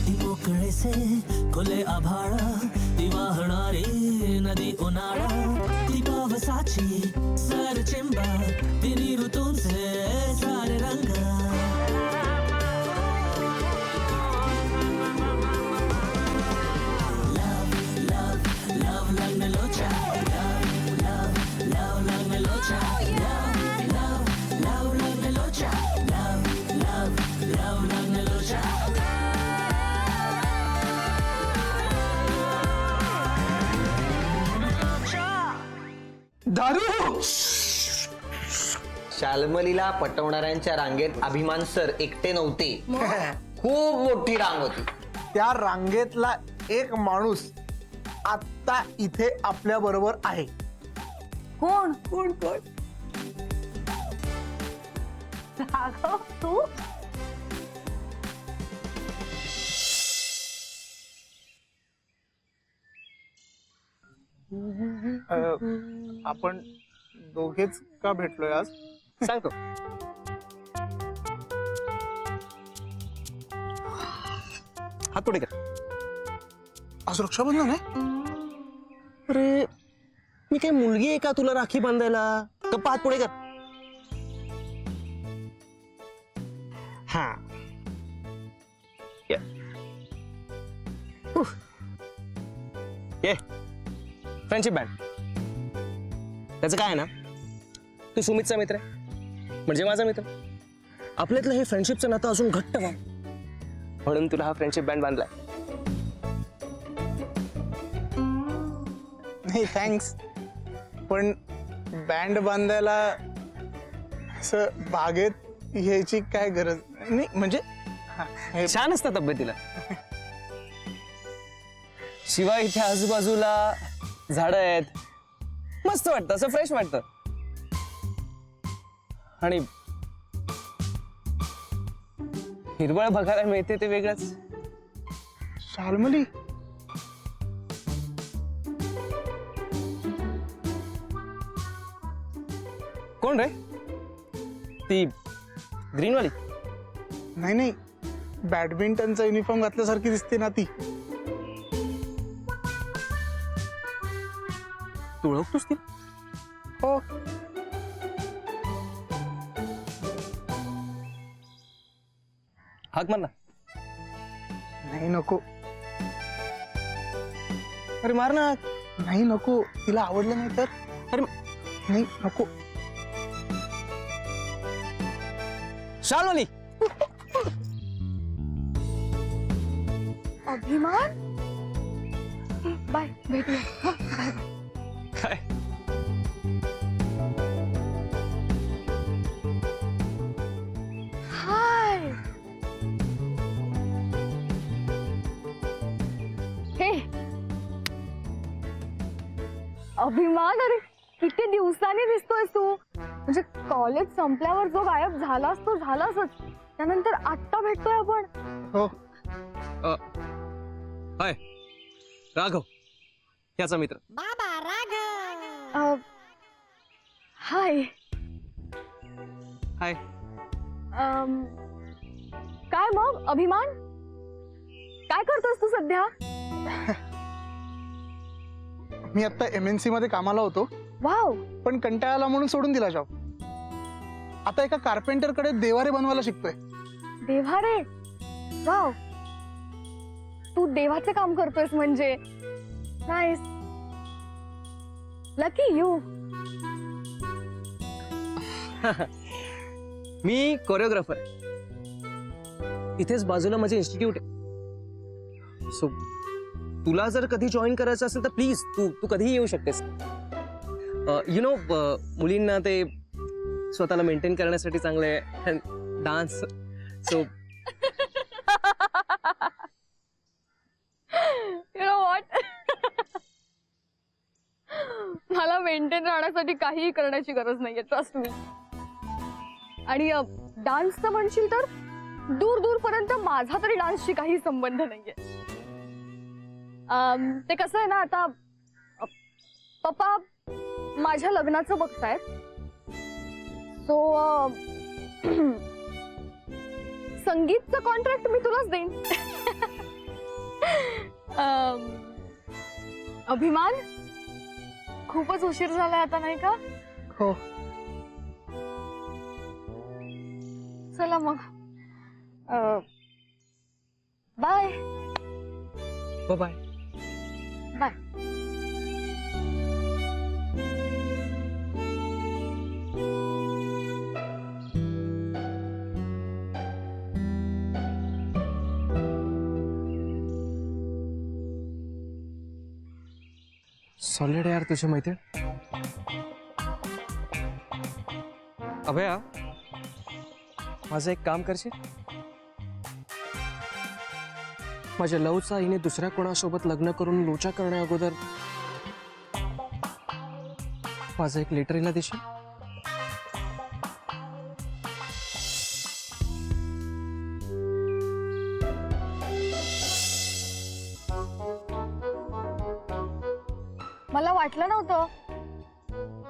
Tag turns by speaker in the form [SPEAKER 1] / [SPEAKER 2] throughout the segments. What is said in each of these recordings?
[SPEAKER 1] ती मोकळेसे खुले आभाळ, ती वाहणारी नदी उन्हाळा, ती पावसाची सर चिंबा, तिन्ही ऋतूंचे सारे रंग.
[SPEAKER 2] दारू.
[SPEAKER 3] शाल्मलीला पटवणाऱ्यांच्या रांगेत अभिमान सर एकटे नव्हते. खूप मोठी रांग होती.
[SPEAKER 2] त्या रांगेतला एक माणूस आता इथे आपल्या बरोबर आहे.
[SPEAKER 4] कोण?
[SPEAKER 2] कोण कोण?
[SPEAKER 4] राघव, तू?
[SPEAKER 2] आपण दोघेच का भेटलोय आज?
[SPEAKER 3] सांगतो. हात पुढे कर.
[SPEAKER 2] आज रक्षाबंधन आहे.
[SPEAKER 3] अरे मी काय मुलगी आहे का तुला राखी बांधायला? गप्पा, हात पुढे कर. हा ये फ्रेंडशिप बँड. त्याचं काय आहे ना, तू सुमितचा मित्र आहे म्हणजे माझा मित्र. आपल्यातलं हे फ्रेंडशिपचं नातं अजून घट्ट व्हा म्हणून तुला हा फ्रेंडशिप बँड बांधलाय.
[SPEAKER 2] नाही थँक्स, पण बँड बांधायला असं बागेत यायची काय गरज नाही. म्हणजे
[SPEAKER 3] छान असतात तब्येतीला. शिवाय इथे आजूबाजूला झाडं आहेत, मस्त वाटतं, असं फ्रेश वाटतं. आणि हिरवळ बघायला मिळते ते वेगळंच.
[SPEAKER 2] शाल्मली,
[SPEAKER 3] कोण रे ती ग्रीनवाली?
[SPEAKER 2] नाही नाही, बॅडमिंटनचा युनिफॉर्म घातल्यासारखी दिसते ना ती.
[SPEAKER 3] तू ओळखतोस ती?
[SPEAKER 2] हो.
[SPEAKER 3] हाक मार ना.
[SPEAKER 2] नाही नको.
[SPEAKER 3] अरे मार ना.
[SPEAKER 2] नाही नको, तिला आवडलं नाही तर.
[SPEAKER 3] अरे
[SPEAKER 2] नाही नको.
[SPEAKER 3] शाल्मली.
[SPEAKER 4] अभिमान, बाय, भेटूया. हा, बाय.
[SPEAKER 3] काय
[SPEAKER 4] हाय. हे अभिमान, अरे किती दिवसांनी दिसतोय तू. म्हणजे कॉलेज संपल्यावर जो गायब झालास तो झालासच, त्यानंतर आत्ता भेटतोय आपण.
[SPEAKER 2] हो.
[SPEAKER 3] हाय राघव, याचा मित्र.
[SPEAKER 4] हाय.
[SPEAKER 3] हाय.
[SPEAKER 4] काय मग अभिमान, काय करतोस तू सध्या?
[SPEAKER 2] मी आता MNC मध्ये कामाला होतो,
[SPEAKER 4] वाव.
[SPEAKER 2] पण कंटाळा आला म्हणून सोडून दिला जॉब. आता एका कार्पेंटर कडे देवारे बनवायला शिकतोय.
[SPEAKER 4] देवारे, वाव. तू देवाचे काम करतोयस म्हणजे. Nice. Lucky you.
[SPEAKER 3] Me choreographer. इथेच बाजूला माझे इन्स्टिट्यूट आहे. सो तुला जर कधी जॉईन करायचं असेल तर प्लीज तू कधीही येऊ शकतेस. यु नो, मुलींना ते स्वतःला मेंटेन करण्यासाठी चांगले dance. So
[SPEAKER 4] you know what, मला मेंटेन राहण्यासाठी काहीही करण्याची गरज नाहीये, ट्रस्ट मी. आणि डान्सचं म्हणशील तर दूर दूर पर्यंत माझा तरी डान्सशी काही संबंध नाहीये. ते कसं आहे ना, आता पप्पा माझ्या लग्नाचं बघतायत. सो संगीतचं कॉन्ट्रॅक्ट मी तुलाच देईन. अभिमान, खूपच उशीर झालाय आता नाही का?
[SPEAKER 2] हो.
[SPEAKER 4] चला मग, बाय
[SPEAKER 3] बाय.
[SPEAKER 4] बाय.
[SPEAKER 3] सॉलिड यार तुझी मैत्रीण. अभया, माझं एक काम करशील? माझ्या लवचा हिने दुसऱ्या कोणासोबत लग्न करून लोचा करण्या अगोदर माझं एक लेटर हिला देशील?
[SPEAKER 4] मला वाटलं नव्हतं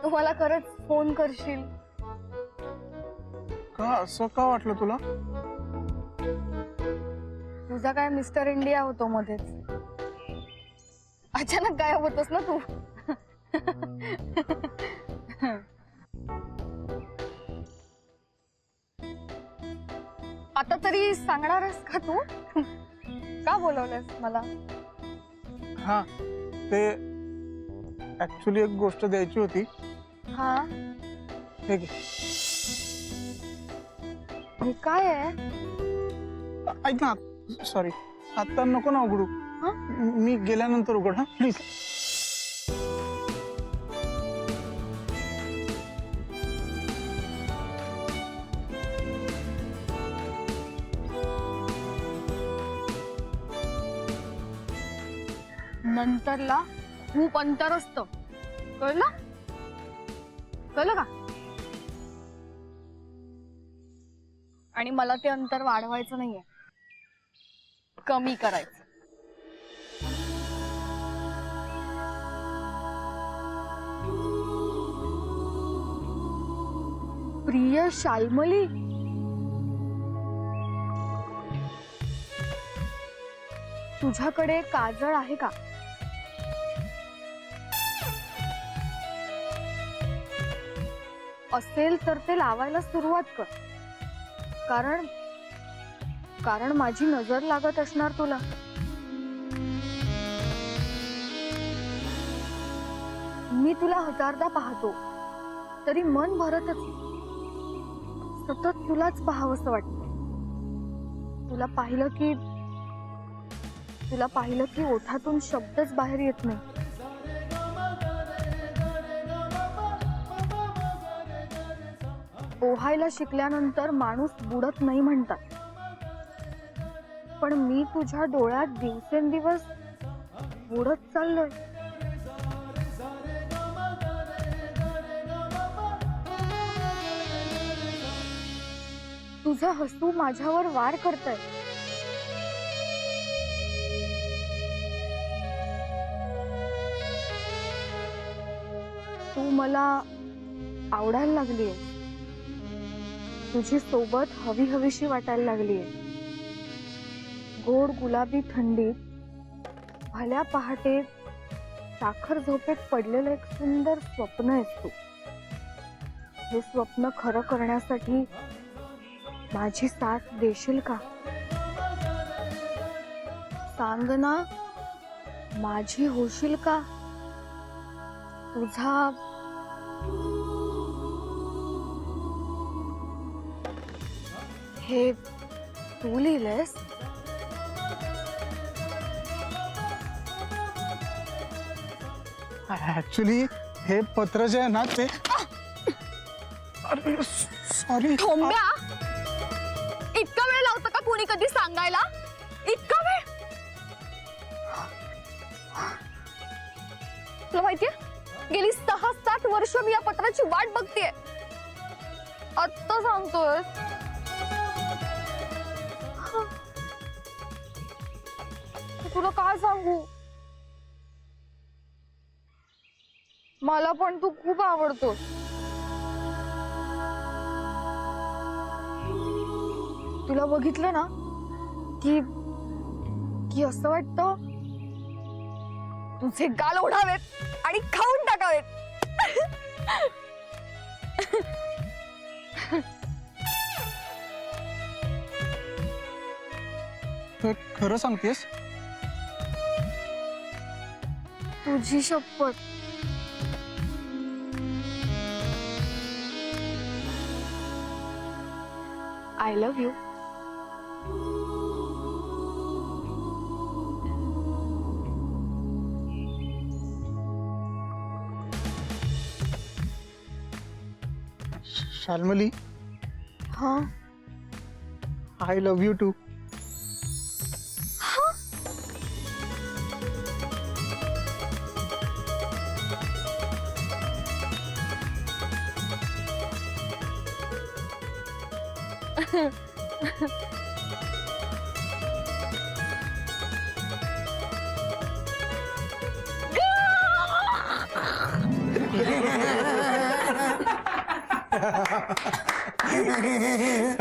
[SPEAKER 4] तू मला खरंच फोन करशील.
[SPEAKER 2] का असं का वाटलं तुला?
[SPEAKER 4] तुझा काय मिस्टर इंडिया होतो मध्येच, अचानक गायब होतोस ना तू. आता तरी सांगणारस का तू का बोलवलंस मला?
[SPEAKER 2] हा, ते ऍक्च्युली एक गोष्ट द्यायची होती.
[SPEAKER 4] हा,
[SPEAKER 2] हे घे.
[SPEAKER 4] हे काय आहे?
[SPEAKER 2] ऐक ना, सॉरी, आता नको ना उघडू. मी गेल्यानंतर उघड, हा प्लीज.
[SPEAKER 4] नंतरला खूप अंतर असतं, कळलं? कळलं का? आणि मला ते अंतर वाढवायचं नाहीये, कमी करायचं. प्रिय शाल्मली, तुझ्याकडे काजळ आहे का? असेल तर ते लावायला सुरुवात कर, कारण माझी नजर लागत असणार तुला. मी तुला हजारदा पाहतो तरी मन भरतच, सतत तुलाच पाहावंसं वाटतं. तुला पाहिलं की ओठातून शब्दच बाहेर येत नाही. पोहायला शिकल्यानंतर माणूस बुडत नाही म्हणतात, पण मी तुझ्या डोळ्यात दिवसेंदिवस बुडत चाललोय. तुझं हसू माझ्यावर वार करतंय. तू मला आवडायला लागलीये, तुझी सोबत हवी हवीशी वाटायला लागलीये. गोड गुलाबी थंडीत भल्या पहाटे साखर झोपेत पडलेलं एक सुंदर स्वप्न आहेस तू. हे स्वप्न खरं करण्यासाठी माझी साथ देशील का? सांग ना, माझी होशील का? तुझा हे तू लिहिलंयस?
[SPEAKER 2] ऍक्च्युली हे पत्र जे आहे ना ते, अरे सॉरी.
[SPEAKER 4] ठोंब्या, इतका वेळ लावतं का कोणी कधी सांगायला? इतका वेळ? तुला माहितीये, गेली 6-7 वर्ष मी या पत्राची वाट बघतेय. आत्ता सांगतोय. तुला काय सांगू, मला पण तू खूप आवडतोस. तुला बघितलं ना की की असं वाटतं तुझे गाल ओढावेत आणि खाऊन टाकावेत.
[SPEAKER 2] हे खरं सांगतेस?
[SPEAKER 4] तुझी शपथ. I love you.
[SPEAKER 2] शाल्मली,
[SPEAKER 4] हा
[SPEAKER 2] I love you too.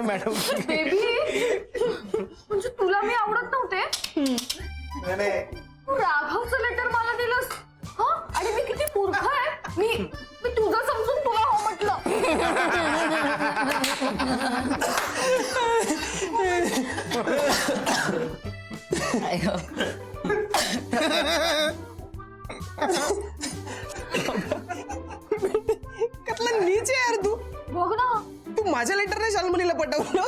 [SPEAKER 2] Madam,
[SPEAKER 4] baby, म्हणजे तुला मी आवडत नव्हते. तू राघवचं लेटर मला दिलंस. हा, आणि मी किती मूर्ख आहे. मी तुझं समजून तुला हो म्हटलं.
[SPEAKER 3] कसला नीच आहे यार तू.
[SPEAKER 4] बघ ना,
[SPEAKER 3] तू माझ्या लेटरने शाल्मलीला पटवलं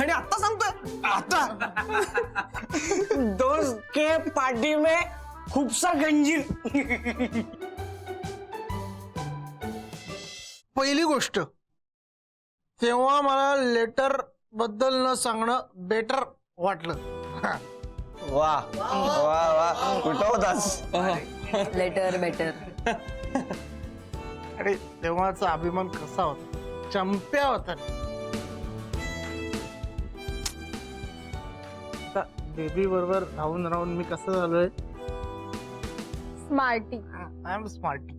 [SPEAKER 3] आणि आता सांगतोय. आता
[SPEAKER 5] दोस्त के पार्टी में खूप सा गंजीर.
[SPEAKER 2] पहिली गोष्ट, तेव्हा मला लेटर बद्दल न सांगणं बेटर वाटलं.
[SPEAKER 5] वा वा वा, कुठं होतास?
[SPEAKER 6] Later better.
[SPEAKER 2] अरे तेव्हाचा अभिमान कसा होता, चंप्या होता. बेबी बरोबर राहून राहून मी कसं झालोय.
[SPEAKER 4] स्मार्टी.
[SPEAKER 2] I am smarty.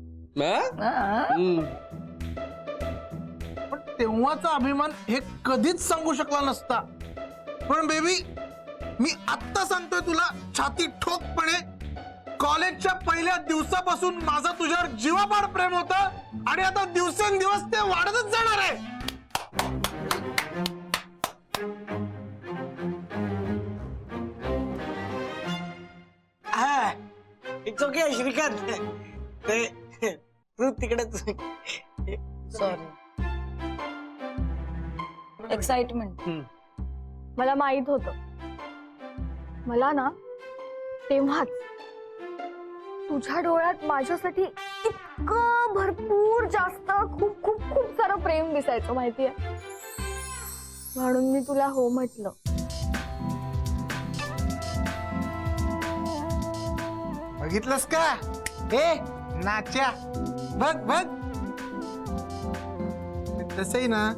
[SPEAKER 2] पण तेव्हाचा अभिमान हे कधीच सांगू शकला नसता. पण बेबी, मी आत्ता सांगतोय तुला छाती ठोकपणे, कॉलेजच्या पहिल्या दिवसापासून माझं तुझ्यावर जीवापाड प्रेम होतं आणि आता दिवसेंदिवस ते वाढतच जाणार आहे.
[SPEAKER 5] हा, इट्स ओके श्रीकांत. तू तिकडेच.
[SPEAKER 6] सॉरी. एक्साइटमेंट.
[SPEAKER 4] मला माहित होतं. मला ना तेव्हाच तुझ्या डोळ्यात माझ्यासाठी इतकं भरपूर जास्त खूप खूप खूप सारं प्रेम दिसायचं माहितीये. म्हणून मी तुला हो म्हटलं.
[SPEAKER 2] बघितलंस का? ए नाच्या, बघ बघ. तसंही ना,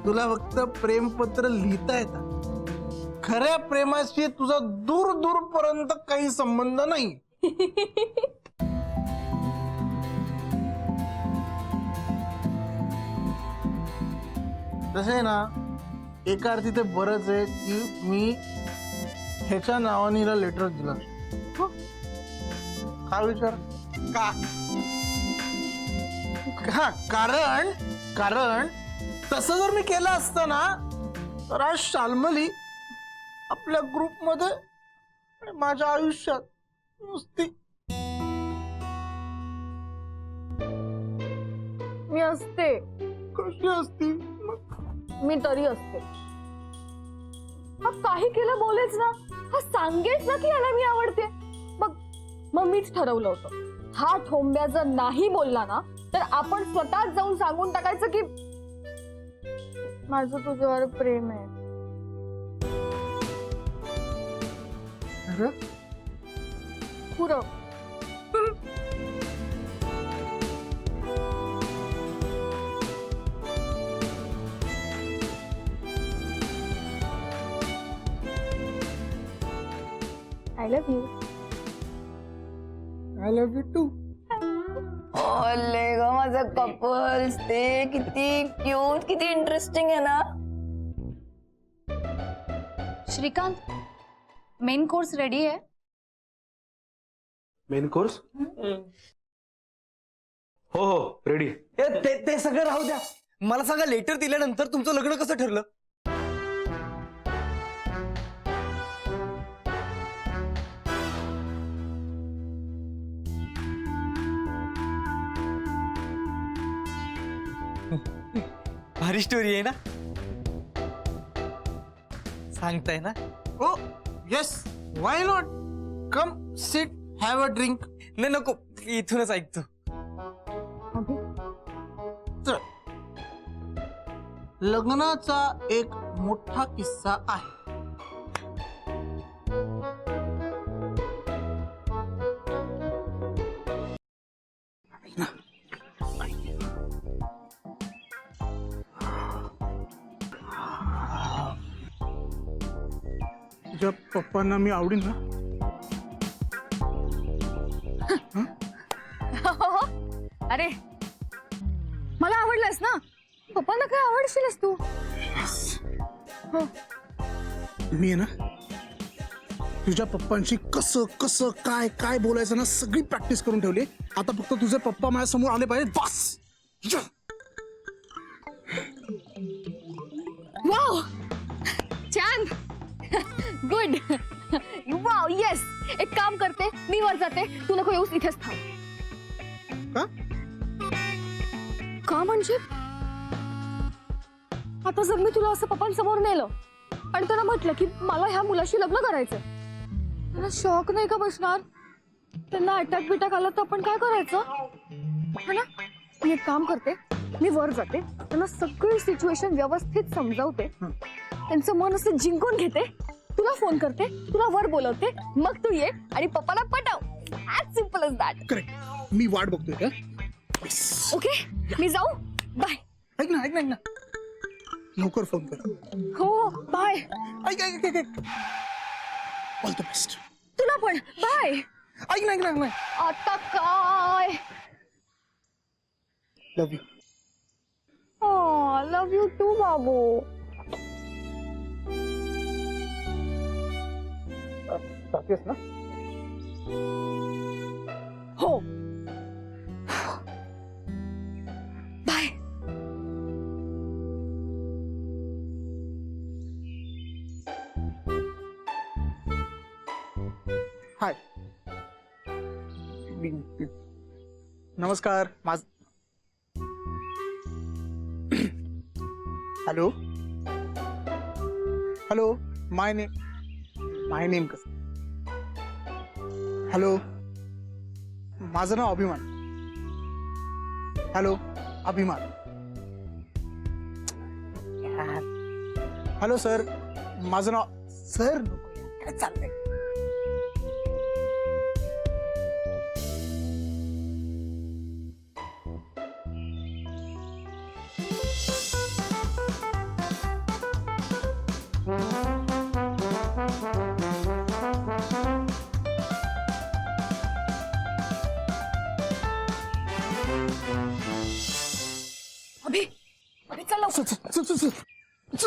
[SPEAKER 2] तुला फक्त प्रेमपत्र लिहिता येतं. खऱ्या प्रेमाशी तुझा दूर दूर पर्यंत काही संबंध नाही. तसे ना, एका अर्थी ते बरंच आहे की मी ह्याच्या नावाने लेटर दिलं. हा विचार का? कारण कारण तसं जर मी केलं असतं ना, तर आज शाल्मली आपल्या ग्रुपमध्ये आणि माझ्या आयुष्यात नुसती.
[SPEAKER 4] मी असते.
[SPEAKER 2] कशी असती?
[SPEAKER 4] मी तरी असते. हा काही केलं बोलेच ना, हा सांगेच ना की याला मी आवडते. मग मीच ठरवलं होतं, हा ठोंब्या जर नाही बोलला ना, तर आपण स्वतःच जाऊन सांगून टाकायचं की माझं तुझ्यावर प्रेम आहे. पुरं. I love you.
[SPEAKER 2] I love you too.
[SPEAKER 6] ओले ग माझं कपल्स, ते किती क्यूट, किती इंटरेस्टिंग आहे ना.
[SPEAKER 7] श्रीकांत मेन कोर्स रेडी आहे.
[SPEAKER 2] मेन कोर्स हो हो रेडी.
[SPEAKER 5] ते सगळं राहू द्या. मला सांगा, लेटर दिल्यानंतर तुमचं लग्न कसं ठरलं? भारी स्टोरी आहे ना, सांगताय ना?
[SPEAKER 2] Oh yes, why not. Come sit, have a drink.
[SPEAKER 5] नाही नको, इथूनच ऐकतो.
[SPEAKER 2] चल, लग्नाचा एक मोठा किस्सा आहे. तुझ्या पप्पांना मी आवडीन ना?
[SPEAKER 4] अरे मला आवडलंस ना, पप्पांना काय आवडशीलच तू.
[SPEAKER 2] मी आहे ना तुझ्या पप्पांशी कसं कसं काय काय बोलायचं ना सगळी प्रॅक्टिस करून ठेवली. आता फक्त तुझे पप्पा माझ्या समोर आले पाहिजे बस.
[SPEAKER 4] वाव, छान, गुड. Wow, yes. एक काम करते, मी वर जाते, तू नको येऊस, इथेच थांब.
[SPEAKER 2] का?
[SPEAKER 4] का म्हणजे आता जर मी तुला असं पप्पांसमोर नेलं आणि त्यांना म्हटलं की मला ह्या मुलाशी लग्न करायचं, त्यांना शॉक नाही का बसणार? त्यांना अटॅक बिटॅक आला तर आपण काय करायचं? है ना? मी एक काम करते, मी वर जाते, त्यांना सगळी सिच्युएशन व्यवस्थित समजावते, त्यांचं मन असं जिंकून घेते, तुला फोन करते, तुला वर बोलवते, मग तू ये आणि पप्पाला पटव. As simple as that.
[SPEAKER 2] Correct. मी वाट बघतोय का?
[SPEAKER 4] ओके, मी जाऊ. बाय.
[SPEAKER 2] ऐक ना ऐक ना ऐक ना, लवकर फोन कर.
[SPEAKER 4] हो, बाय.
[SPEAKER 2] ऐक ऐक ऐक ऐक, ऑल द बेस्ट.
[SPEAKER 4] तुला पण बाय.
[SPEAKER 2] ऐक ना ऐक ना ऐक ना,
[SPEAKER 4] आता काय?
[SPEAKER 2] लव यू.
[SPEAKER 4] लव यू टू बाबू.
[SPEAKER 2] जातेस ना?
[SPEAKER 4] हो, बाय.
[SPEAKER 2] हाय. नमस्कार. हॅलो हॅलो, माय नेम कसं? हॅलो, माझं नाव अभिमान. हॅलो, अभिमान. हॅलो सर, माझं नाव सर. काय चाललंय?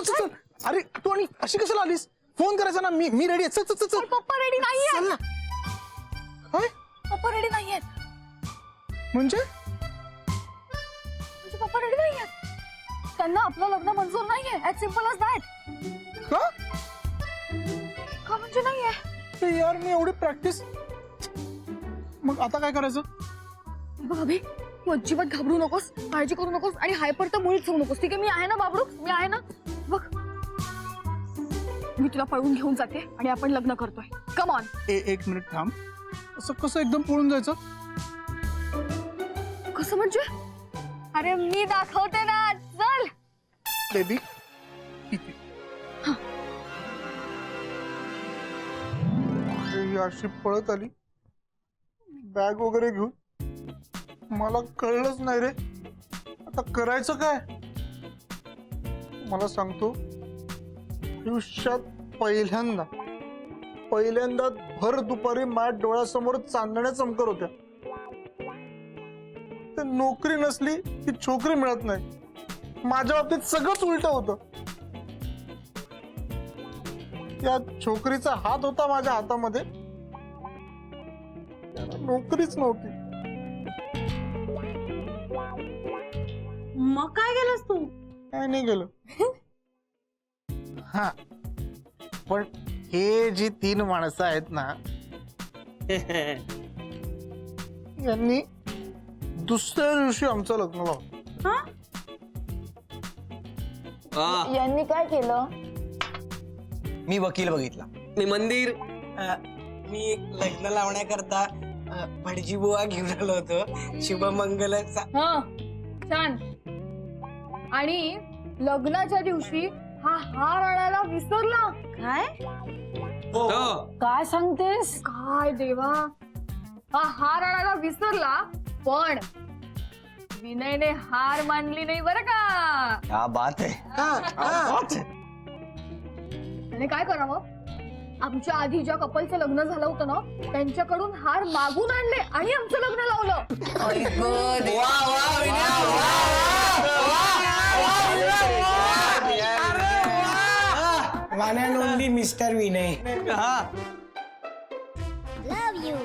[SPEAKER 2] चल. अरे तू आणि अशी कशाला आलीस? फोन करायचा ना, मी रेडी आहे. चल.
[SPEAKER 4] पप्पा रेडी नाहीये.
[SPEAKER 2] चल ना. काय
[SPEAKER 4] पप्पा रेडी नाहीयेत.
[SPEAKER 2] म्हणजे?
[SPEAKER 4] पप्पा रेडी नाहीयेत. त्यांना आपलं लग्न मंजूर नाहीये. As simple as that.
[SPEAKER 2] का?
[SPEAKER 4] का म्हणजे नाहीये?
[SPEAKER 2] ते यार, मी एवढी प्रॅक्टिस. मग आता काय करायचं?
[SPEAKER 4] बघ अभि, तू अजिबात घाबरू नकोस, काळजी करू नकोस आणि हायपर तर मुळीच होऊ नकोस. ठीक आहे, मी आहे ना बाबडू, मी आहे ना. बघ, मी तुला पळवून घेऊन जाते आणि आपण लग्न करतोय. Come on.
[SPEAKER 2] एक मिनिट थांब. असं कसं एकदम पळून जायचं?
[SPEAKER 4] कसं म्हणजे? अरे मी दाखवते ना, चल.
[SPEAKER 2] बेबी, अशी पळत आली बॅग वगैरे घेऊन, मला कळलंच नाही रे. आता करायचं काय? मला सांगतो, आयुष्यात पहिल्यांदा भर दुपारी माझ्या डोळ्यासमोर चांदण्या चमकत होत्या. ते नोकरी नसली की छोकरी मिळत नाही. माझ्या बाबतीत सगळंच उलट होतं. त्या छोकरीचा हात होता माझ्या हातामध्ये, त्याला नोकरीच नव्हती.
[SPEAKER 7] मग काय केलंस तू?
[SPEAKER 2] काय नाही गेलो. हा, पण हे जी 3 माणसं आहेत ना, यांनी दुसऱ्या दिवशी आमचं लग्न लावलं.
[SPEAKER 6] यांनी काय केलं?
[SPEAKER 5] मी वकील बघितला.
[SPEAKER 3] मी मंदिर.
[SPEAKER 8] मी लग्न लावण्याकरता भटजी बुवा घेऊन आलो होतो. शुभमंगल
[SPEAKER 4] छान. आणि लग्नाच्या दिवशी हा हार आणायला विसरला.
[SPEAKER 7] काय?
[SPEAKER 6] काय सांगतेस?
[SPEAKER 4] काय देवा, हा हार आणायला विसरला, पण विनयने हार मानली नाही बरं का.
[SPEAKER 5] क्या बात आहे.
[SPEAKER 4] आणि काय करावं, आमच्या आधी ज्या कपलचं लग्न झालं होतं ना, त्यांच्याकडून हार मागून आणले आणि आमचं लग्न लावलं.
[SPEAKER 8] One and only mister Vinay.
[SPEAKER 5] हा.
[SPEAKER 9] Love you.